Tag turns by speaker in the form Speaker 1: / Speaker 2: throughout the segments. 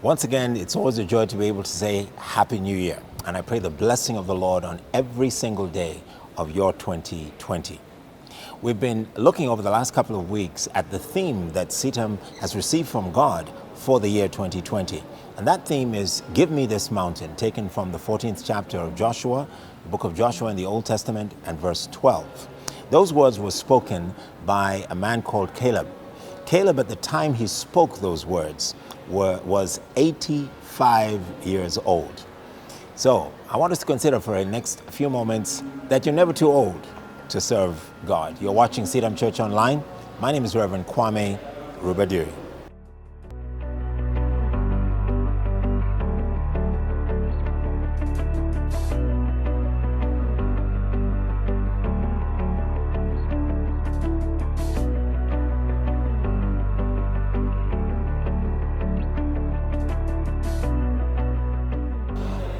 Speaker 1: Once again, it's always a joy to be able to say Happy New Year. And I pray the blessing of the Lord on every single day of your 2020. We've been looking over the last couple of weeks at the theme that CITAM has received from God for the year 2020. And that theme is Give Me This Mountain, taken from the 14th chapter of Joshua, the book of Joshua in the Old Testament, and verse 12. Those words were spoken by a man called Caleb. Caleb, at the time he spoke those words, was 85 years old. So I want us to consider for the next few moments that you're never too old to serve God. You're watching CITAM Church Online. My name is Reverend Kwame Rubadiri.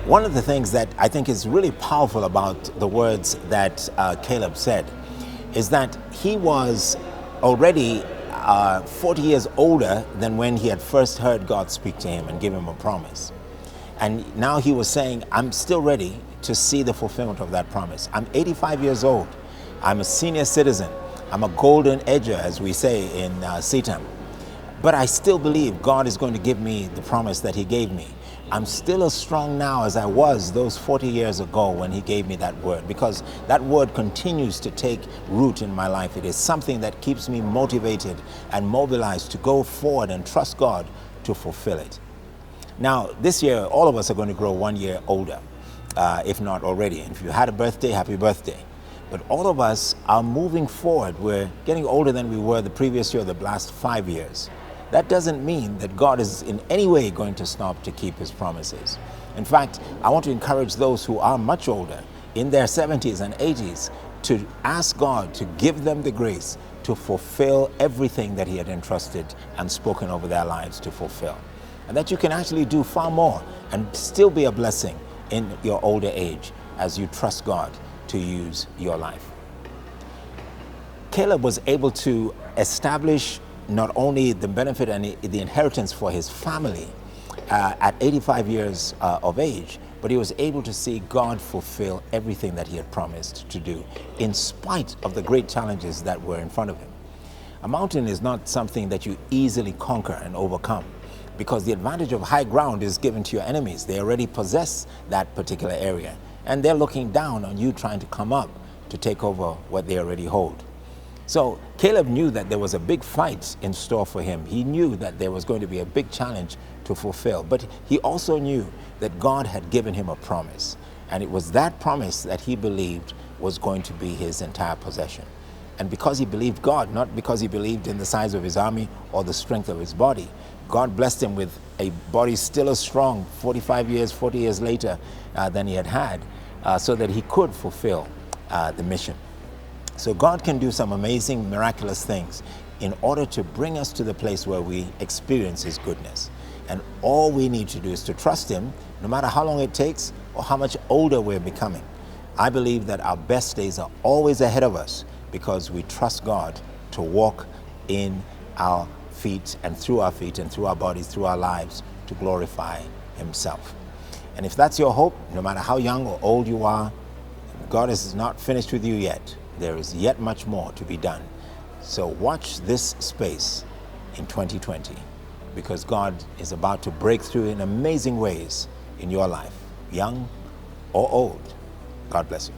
Speaker 1: One of the things that I think is really powerful about the words that Caleb said is that he was already 40 years older than when he had first heard God speak to him and give him a promise. And now he was saying, I'm still ready to see the fulfillment of that promise. I'm 85 years old. I'm a senior citizen. I'm a golden edger, as we say in CITAM. But I still believe God is going to give me the promise that he gave me. I'm still as strong now as I was those 40 years ago when he gave me that word, because that word continues to take root in my life. It is something that keeps me motivated and mobilized to go forward and trust God to fulfill it. Now, this year, all of us are going to grow 1 year older, if not already. And if you had a birthday, happy birthday. But all of us are moving forward. We're getting older than we were the previous year, the last 5 years. That doesn't mean that God is in any way going to stop to keep his promises. In fact, I want to encourage those who are much older, in their 70s and 80s, to ask God to give them the grace to fulfill everything that he had entrusted and spoken over their lives to fulfill. And that you can actually do far more and still be a blessing in your older age as you trust God to use your life. Caleb was able to establish not only the benefit and the inheritance for his family at 85 years of age, but he was able to see God fulfill everything that he had promised to do, in spite of the great challenges that were in front of him. A mountain is not something that you easily conquer and overcome, because the advantage of high ground is given to your enemies. They already possess that particular area, and they're looking down on you trying to come up to take over what they already hold. So Caleb knew that there was a big fight in store for him. He knew that there was going to be a big challenge to fulfill, but he also knew that God had given him a promise. And it was that promise that he believed was going to be his entire possession. And because he believed God, not because he believed in the size of his army or the strength of his body, God blessed him with a body still as strong 40 years later than he had, so that he could fulfill the mission. So God can do some amazing, miraculous things in order to bring us to the place where we experience his goodness. And all we need to do is to trust him, no matter how long it takes or how much older we're becoming. I believe that our best days are always ahead of us because we trust God to walk in our feet and through our feet and through our bodies, through our lives, to glorify himself. And if that's your hope, no matter how young or old you are, God is not finished with you yet. There is yet much more to be done. So watch this space in 2020, because God is about to break through in amazing ways in your life, young or old. God bless you.